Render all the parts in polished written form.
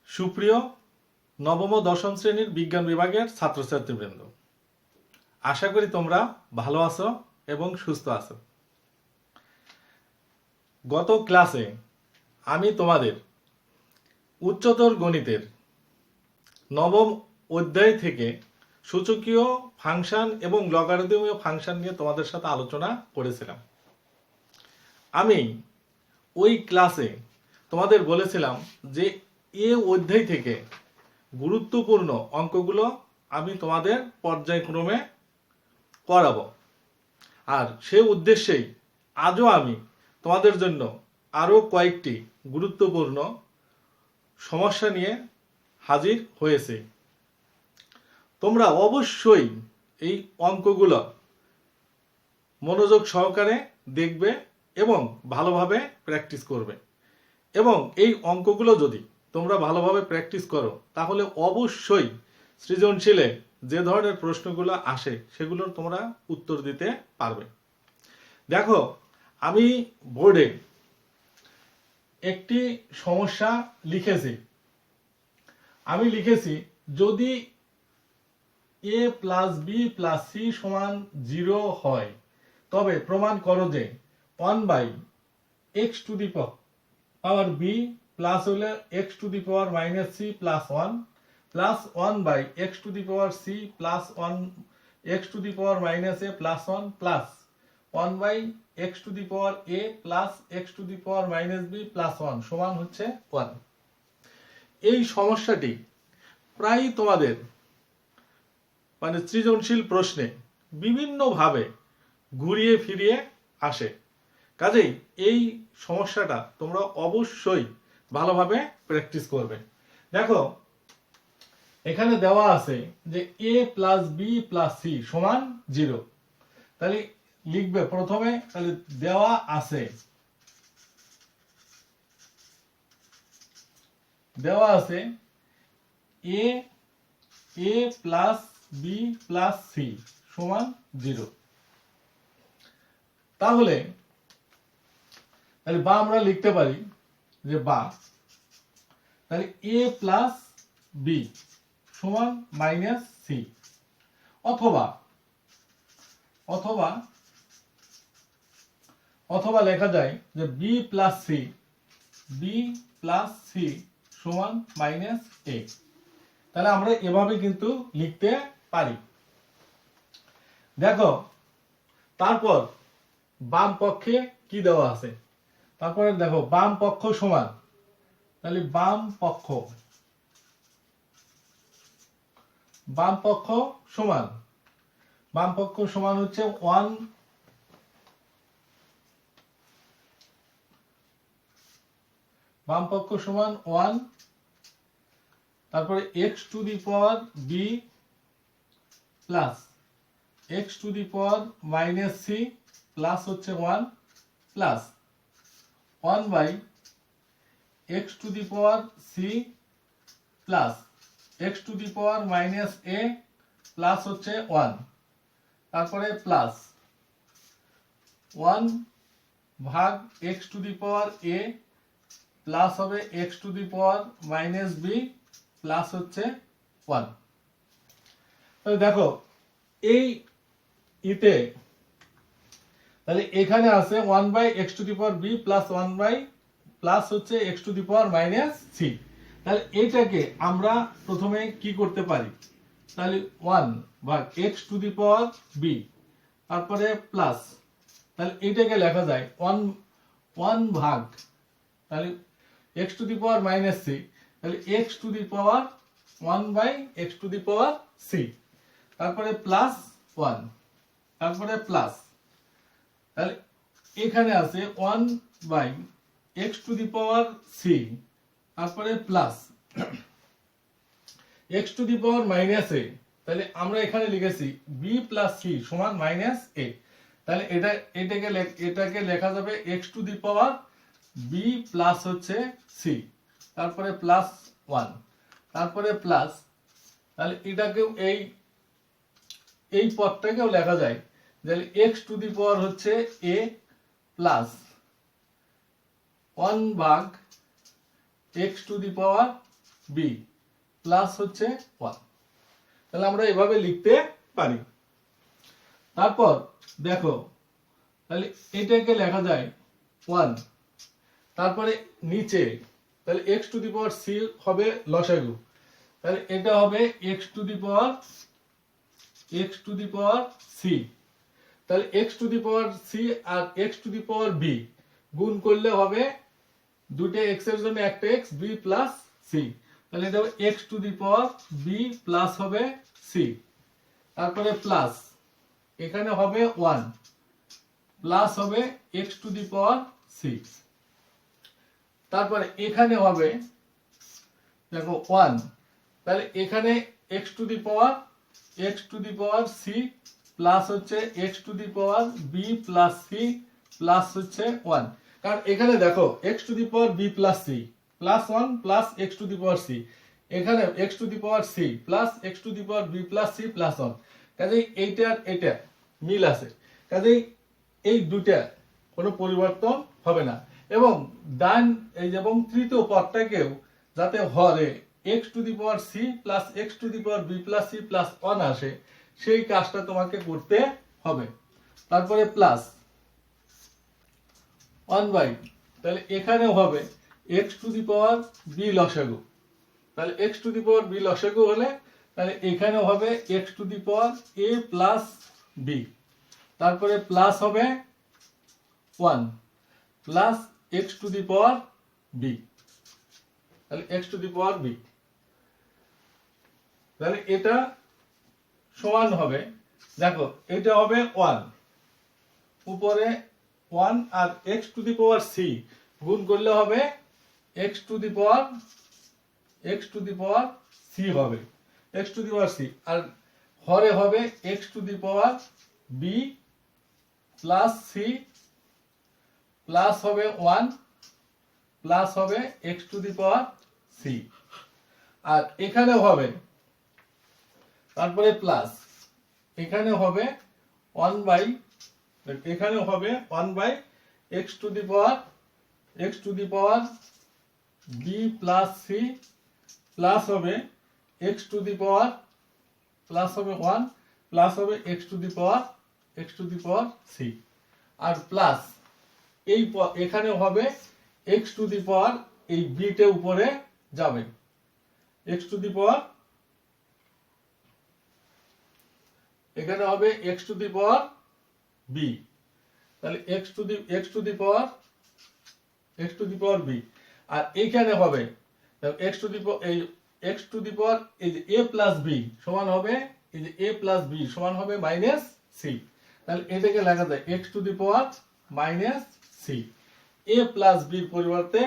সুপ্রিয় নবম ও দশম শ্রেণীর বিজ্ঞান বিভাগের ছাত্রছাত্রীবৃন্দ, আশা করি তোমরা ভালো আছো এবং সুস্থ আছো। গত ক্লাসে আমি তোমাদের উচ্চতর গণিতের নবম অধ্যায় থেকে সূচকীয় ফাংশন এবং লগারিদমীয় ফাংশন নিয়ে তোমাদের সাথে আলোচনা করেছিলাম। আমি ওই ক্লাসে তোমাদের বলেছিলাম যে এই অধ্যায় থেকে গুরুত্বপূর্ণ অঙ্কগুলো আমি তোমাদের পর্যায়ক্রমে করাবো, আর সে উদ্দেশ্যেই আজও আমি তোমাদের জন্য আরও কয়েকটি গুরুত্বপূর্ণ সমস্যা নিয়ে হাজির হয়েছে। তোমরা অবশ্যই এই অঙ্কগুলো মনোযোগ সহকারে দেখবে এবং ভালোভাবে প্র্যাকটিস করবে, এবং এই অঙ্কগুলো যদি তোমরা ভালোভাবে প্র্যাকটিস করো তাহলে অবশ্যই সৃজনশীলে যে ধরনের প্রশ্নগুলো আসে সেগুলোর তোমরা উত্তর দিতে পারবে। দেখো, আমি বোর্ডে একটি সমস্যা লিখেছি। আমি লিখেছি, যদি a plus B plus C সমান 0 হয় তবে প্রমাণ করো যে 1/x to the power B plus হলে x to the power minus C plus 1 plus 1/x to the power C plus 1 x to the power minus A plus 1 plus 1/x to the power a plus x to the power minus B plus 1 সমান হচ্ছে 1। এই সমস্যাটি প্রায় তোমাদের সৃজনশীল প্রশ্নে বিভিন্নভাবে ঘুরিয়ে ফিরিয়ে আসে। কাজেই এই সমস্যাটা তোমরা অবশ্যই ভালোভাবে প্র্যাকটিস করবে। দেখো, এখানে দেওয়া আছে যে a plus B plus C সমান 0। তাহলে লিখবে প্রথমে, তাহলে দেওয়া আছে a plus B plus C সমান 0। তাহলে বা আমরা লিখতে পারি যে তাহলে a প্লাস বি সমান মাইনাস সি, অথবা লেখা যায় যে বি প্লাস সি সমান মাইনাস এ। তাহলে আমরা এভাবে কিন্তু লিখতে পারি। দেখো, তারপর বাম পক্ষে কি দেওয়া আছে, তারপরে দেখো বাম পক্ষ সমান, তাহলে বাম পক্ষ সমান হচ্ছে 1 বাম পক্ষ সমান 1, তারপরে x to the power B plus x to the power minus C plus হচ্ছে 1 plus 1/x to the power C plus x to the power minus A plus হচ্ছে 1, তারপরে plus 1/x to the power A plus হবে x to the power minus B plus হচ্ছে 1। তাহলে দেখো এই ইতে, তাহলে এখানে আছে 1/x to the power B plus 1 plus হচ্ছে x to the power minus C. তাহলে এইটাকে আমরা প্রথমে কি করতে পারি, তাহলে 1/x to the power B, তারপরে প্লাস, তাহলে এইটাকে লেখা যায় 1 ভাগ, তাহলে x to the power minus C, তাহলে x to the power 1/x to the power C, তারপরে প্লাস 1, তারপরে প্লাস, তাহলে এখানে আছে 1/x to the power C, তারপরে plus x to the power minus a, তাহলে আমরা এখানে লিখেছি b প্লাস সি সমান মাইনাস এ। তাহলে এটাকে লেখা যাবে x to the power b plus হচ্ছে সি, তারপরে প্লাস 1, তারপরে প্লাস, তাহলে এটাকেও এই পদটাকেও লেখা যায়, তাহলে x টু দি পাওয়ার হচ্ছে a plus 1/x to the power B plus হচ্ছে 1। তাহলে আমরা এভাবে লিখতে পারি। তারপর দেখো, তাহলে এটাকে লেখা যায় 1, তারপরে নিচে তাহলে x to the power c হবে লসাগু, তাহলে এটা হবে x to the power c, তাহলে x to the power c আর x to the power b গুণ করলে হবে দুটো x এর জন্য একটা x b প্লাস c, তাহলে এটা হবে x to the power b plus হবে c, তারপরে প্লাস এখানে হবে 1 প্লাস হবে x to the power c, তারপরে এখানে হবে দেখো 1, তাহলে এখানে x to the power c plus হচ্ছে x to the power b plus c plus হচ্ছে 1, কারণ এখানে দেখো x to the power b plus c plus 1 plus x to the power c, এখানে x to the power c plus x to the power b plus c plus 1, কাজেই এইটার এটা মিল আছে, কাজেই এই দুটা কোনো পরিবর্তন হবে না। এবং ডান এই এবং তৃতীয় পদটাকেও যাতে হরে x to the power c plus x to the power b plus c plus 1 আসে সেই কাজটা তোমাকে করতে হবে। তারপরে প্লাস 1/, তাহলে এখানেও হবে x to the power b লসাগু, তাহলে x to the power b লসাগু হলে তাহলে এখানেও হবে x to the power a plus b, তারপরে প্লাস হবে 1 plus x to the power b, তাহলে x to the power b, তাহলে এটা সমান হবে দেখো এটা হবে 1 উপরে 1 আর x to the power c গুণ করলে হবে x to the power c হবে x to the power c, আর হরে হবে x to the power b plus c plus হবে 1 প্লাস হবে x to the power c, আর এখানে হবে তারপরে প্লাস এখানে হবে 1/, এখানে হবে 1/, x to the power b plus c plus হবে x to the power plus হবে 1 প্লাস হবে x to the power c, আর প্লাস এই এখানে হবে x টু দি পাওয়ার এই b তে উপরে যাবে x টু দি পাওয়ার, এখানে হবে x to the power b, তাহলে x to the power b, আর এইখানে হবে x টু দি পাওয়ার এই যে a প্লাস b সমান হবে এই যে a প্লাস b সমান হবে মাইনাস c, তাহলে এটাকে লেখা যায় x to the power minus c, a plus b এর পরিবর্তে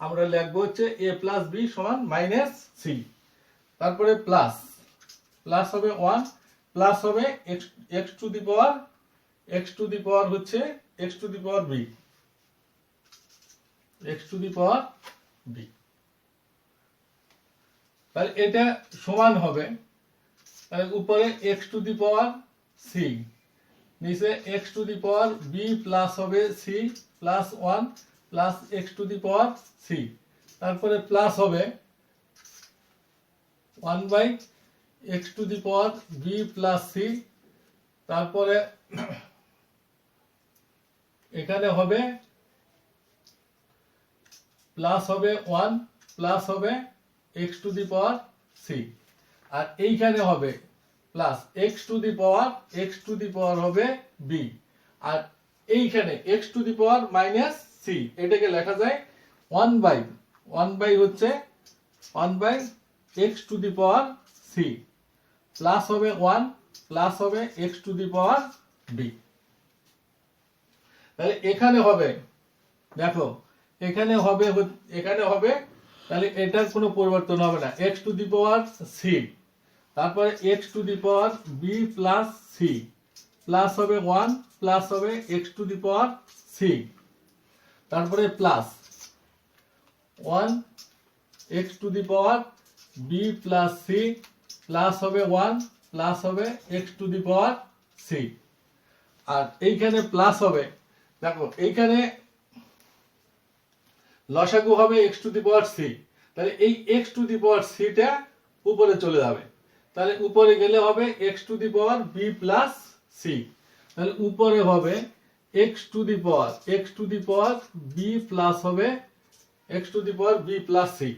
আমরা লিখব হচ্ছে a প্লাস b সমান মাইনাস c, তারপরে প্লাস হবে 1 প্লাস হবে x টু দি পাওয়ার হচ্ছে x to the power b, তাহলে এটা সমান হবে তাহলে উপরে x to the power c নিচে x to the power b plus হবে c plus 1 plus x to the power c, তারপরে প্লাস হবে 1/, x to the power b plus c, তারপরে এখানে হবে প্লাস হবে 1 প্লাস হবে x to the power c, আর এইখানে হবে প্লাস x টু দি পাওয়ার হবে b, আর এইখানে x to the power minus c, এটাকে লেখা যায় 1/, হচ্ছে 1/, x to the power c plus হবে 1 প্লাস হবে x to the power b, তাহলে এখানে হবে দেখো এখানে হবে তাহলে এটার কোনো পরিবর্তন হবে না x to the power c, তারপরে x to the power b plus c plus হবে 1 প্লাস হবে x to the power c, তারপরে plus 1 x to the power b plus c plus হবে 1 প্লাস হবে x to the power c, আর এইখানে plus হবে দেখো এইখানে লসাগু হবে x to the power c, তাহলে এই এক্স টু দি পাওয়ার সিটা উপরে চলে যাবে, তাহলে উপরে গেলে হবে x to the power B plus c, তাহলে উপরে হবে x to the power B plus হবে x to the power B plus c,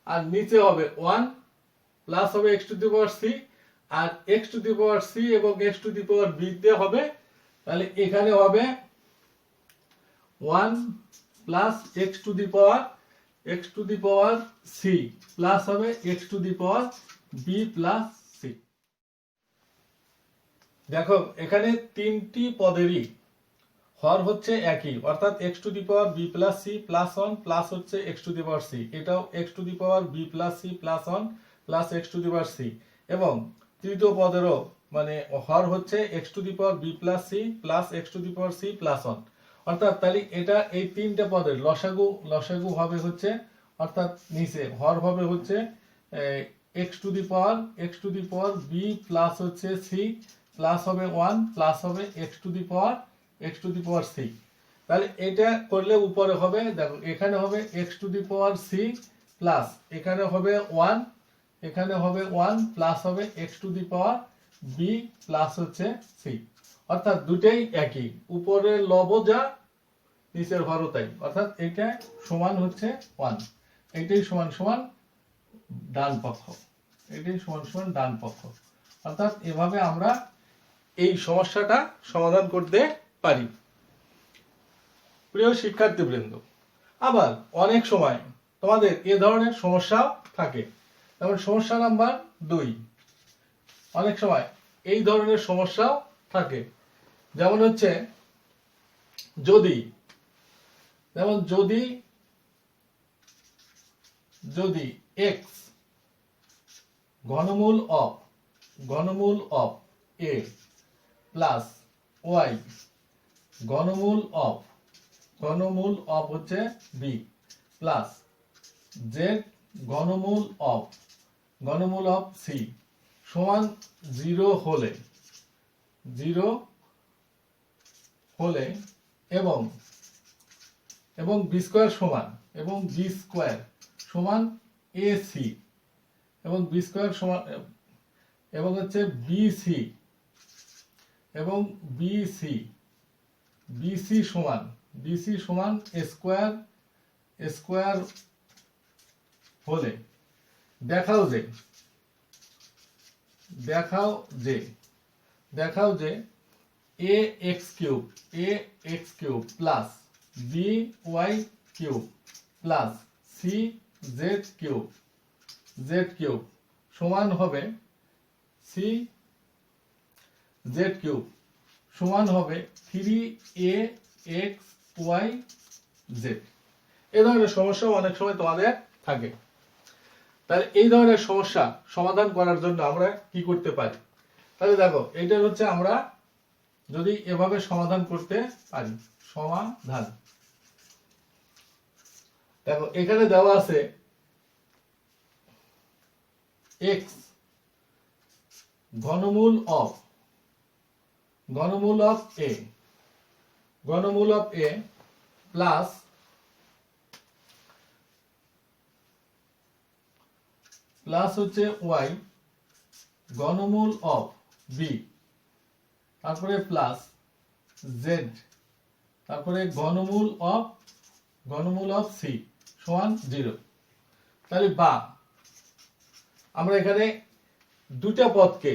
আর নিচে হবে 1 প্লাস হবে x to the power c, আর x to the power c এবং x to the power b তে হবে, তাহলে এখানে হবে 1 plus x to the power C plus হবে x to the power B plus c. দেখো এখানে তিনটি পদেরই হর হচ্ছে একই, অর্থাৎ x to the power B plus c plus 1 plus হচ্ছে x to the power c, এটাও x to the power B plus c plus 1 plus x to the power c, এবং তৃতীয় পদেরও মানে হর হচ্ছে x to the power B plus c plus x to the power C plus 1, অর্থাৎ তাহলে এটা এই তিনটে পদের লসাগু হবে হচ্ছে, অর্থাৎ নিচে হর হবে হচ্ছে x to the power B plus হচ্ছে সি প্লাস হবে 1 প্লাস হবে x to the power C, তাহলে এটা করলে উপরে হবে, দেখো এখানে হবে x to the power C plus এখানে হবে 1 প্লাস হবে x to the power B plus হচ্ছে সি, অর্থাৎ দুটেই একই, উপরের লব যা নিচের হরও তাই, অর্থাৎ এটা সমান হচ্ছে 1, এটাই সমান সমান ডান পক্ষ, অর্থাৎ এভাবে আমরা এই সমস্যাটা সমাধান করতে পারি। প্রিয় শিক্ষার্থীবৃন্দ, আবার অনেক সময় তোমাদের এ ধরনের সমস্যাও থাকে, যেমন সমস্যা নাম্বার 2, অনেক সময় এই ধরনের সমস্যাও থাকে, যেমন হচ্ছে যদি x ঘনমূল অফ a প্লাস y ঘনমূল অফ হচ্ছে b প্লাস z ঘনমূল অফ c সমান 0 হলে এবং b স্কয়ার সমান ac এবং b স্কয়ার সমান এবং হচ্ছে bc সমান a স্কয়ার হলে দেখাও যে ax cube plus by cube plus cz cube সমান হবে cz কিউব সমান হবে 3axyz। এই ধরনের সমস্যা অনেক সময় তোমাদের থাকে, তাহলে এই ধরনের সমস্যা সমাধান করার জন্য আমরা কি করতে পারি, তাহলে দেখো এইটা হচ্ছে আমরা যদি এভাবে সমাধান করতে পারি, সমাধান দেখো এখানে দেওয়া আছে x ঘনমূল অফ a প্লাস হচ্ছে y ঘনমূল অফ b, তারপরে প্লাস z, তারপরে ঘনমূল অফ c সমান 0, তাহলে বা আমরা এখানে দুটা পদকে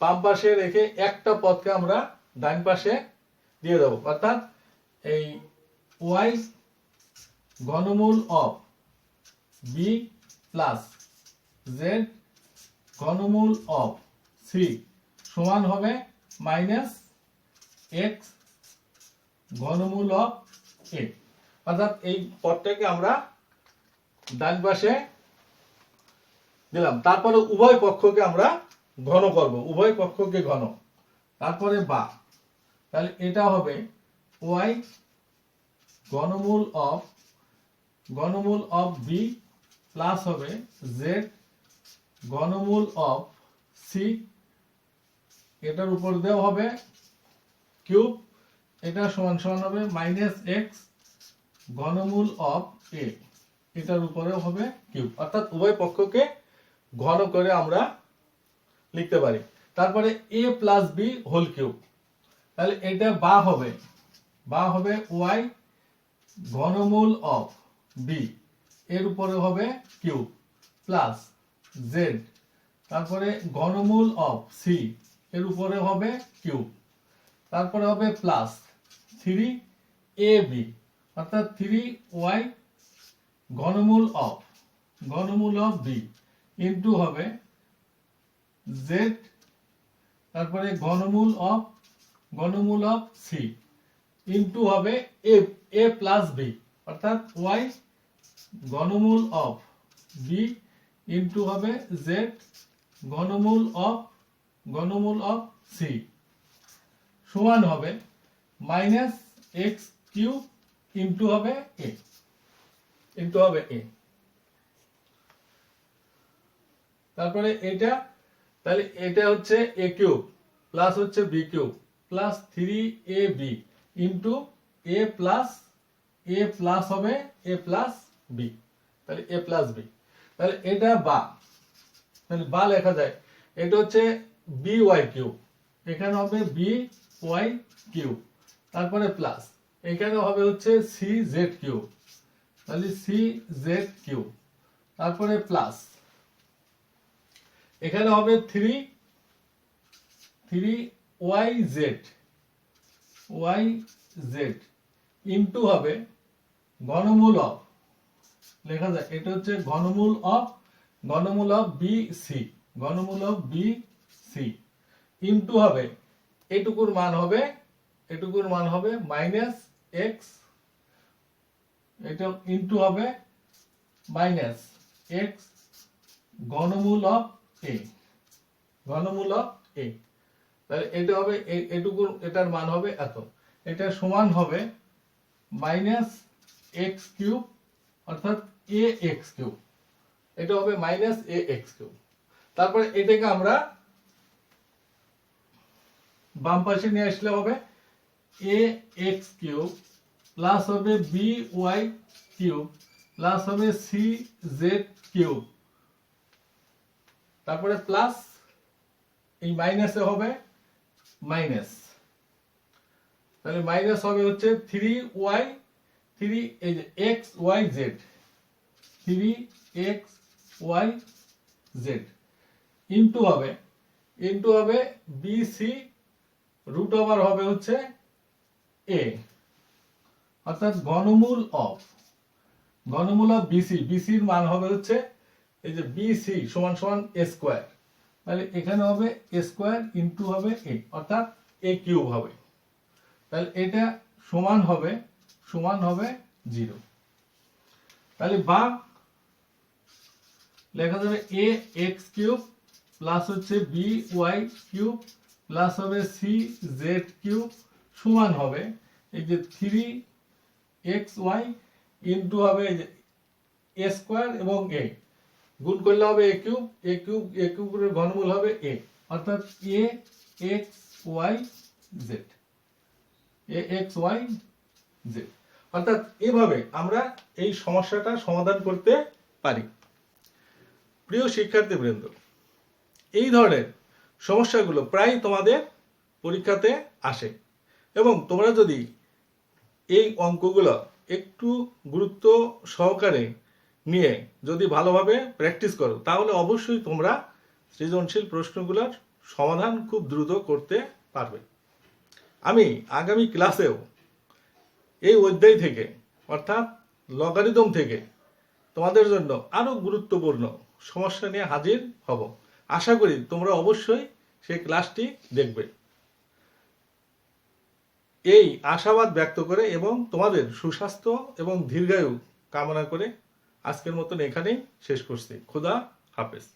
বাম পাশে রেখে একটা পদকে আমরা ডান পাশে দিয়ে দেব, অর্থাৎ এই y ঘনমূল অফ b প্লাস z ঘনমূল অফ c সমান হবে মাইনাস x ঘনমূল অফ a, অর্থাৎ এই পদটাকে আমরা ডান পাশে দিলাম, তারপরে উভয় পক্ষকে আমরা ঘন করব, তারপরে বা, তাহলে এটা হবে y ঘনমূল অফ b প্লাস হবে z ঘনমূল অফ c, এটার উপর দেওয়া হবে কিউব, এটা সমান হবে মাইনাস x ঘনমূল অফ a এটার উপরেও হবে কিউব, অর্থাৎ উভয় পক্ষকে ঘন করে আমরা লিখতে পারি। তারপরে a plus B whole cube, তাহলে এটা বা হবে ওয়াই ঘনমূল অফ বি, এর উপরে হবে কিউব, প্লাস জেড, তারপরে ঘনমূল অফ সি, এর উপরে হবে কিউব, তারপরে হবে প্লাস 3ab, অর্থাৎ 3y ঘনমূল অফ বি ইন্টু হবে জেড, তারপরে ঘনমূল অফ সি ইন্টু হবে এ প্লাস বি, অর্থাৎ ওয়াই ঘনমূল অফ বি ইন্টু হবে জেড ঘনমূল অফ সি সমান হবে মাইনাস এক্স কিউব ইন্টু হবে এ, তারপরে এটা, তাহলে এটা হচ্ছে এ কিউব প্লাস হচ্ছে b cube plus 3ab into a plus হবে এ প্লাস বি, তাহলে এ প্লাস বি, তাহলে এটা বা, তাহলে বা লেখা যায়, এটা হচ্ছে বি ওয়াই কিউব, এখানে হবে বি ওয়াই কিউব, তারপরে প্লাস এখানে হবে হচ্ছে সি জেড কিউব, তাহলে সি জেড কিউব, তারপরে প্লাস এখানে হবে 3 ওয়াই জেড ইন্টু হবে ঘনমূল অফ, লেখা যায় এটা হচ্ছে ঘনমূল অফ বি সি ইন্টু হবে এটুকুর মান হবে মাইনাস এক্স, এটা ইন্টু হবে মাইনাস এক্স ঘনমূল অফ এ, তাহলে এটা হবে এটুকুর, এটার মান হবে এত, এটা সমান হবে মাইনাস এক্স কিউব, অর্থাৎ এ এক্স কিউব, এটা হবে মাইনাস এ এক্স কিউব। তারপরে এটাকে আমরা বাম পাশে নিয়ে আসলে হবে এ এক্স কিউব প্লাস হবে বি ওয়াই কিউব প্লাস হবে সি জেড কিউব, তারপরে প্লাস এই মাইনাসে হবে মাইনাস, তাহলে মাইনাস হবে হচ্ছে 3 এই যে X Y Z, 3xyz into হবে বিসি রুট ওভার হবে হচ্ছে এ, অর্থাৎ ঘনমূল অফ বিসির মান হবে হচ্ছে এই যে বিসি সমান সমান এ স্কোয়ার, তাহলে এখানে হবে এ স্কোয়ার ইন্টু হবে এ, অর্থাৎ এ কিউব হবে, তাহলে এটা সমান হবে 0, তাহলে বা লেখা যাবে এ এক্স কিউব প্লাস হচ্ছে বি ওয়াই কিউব প্লাস হবে সি জেড কিউব সমান হবে এই যে 3xy ইন্টু হবে এই যে এ স্কোয়ার এবং এ গুণ করলে হবে এ কিউবের ঘনমূল হবে এ, অর্থাৎ এ এক্স ওয়াই জেড, অর্থাৎ এভাবে আমরা এই সমস্যাটা সমাধান করতে পারি। প্রিয় শিক্ষার্থীবৃন্দ, এই ধরনের সমস্যাগুলো প্রায় তোমাদের পরীক্ষাতে আসে এবং তোমরা যদি এই অঙ্কগুলো একটু গুরুত্ব সহকারে নিয়ে যদি ভালোভাবে প্র্যাকটিস করো তাহলে অবশ্যই তোমরা সৃজনশীল প্রশ্নগুলোর সমাধান খুব দ্রুত করতে পারবে। আমি আগামী ক্লাসেও এই অধ্যায় থেকে অর্থাৎ লগারিদম থেকে তোমাদের জন্য আরো গুরুত্বপূর্ণ সমস্যা নিয়ে হাজির হব। আশা করি তোমরা অবশ্যই সেই ক্লাসটি দেখবে। এই আশাবাদ ব্যক্ত করে এবং তোমাদের সুস্বাস্থ্য এবং দীর্ঘায়ু কামনা করে আজকের মতন এখানেই শেষ করছি। খোদা হাফেজ।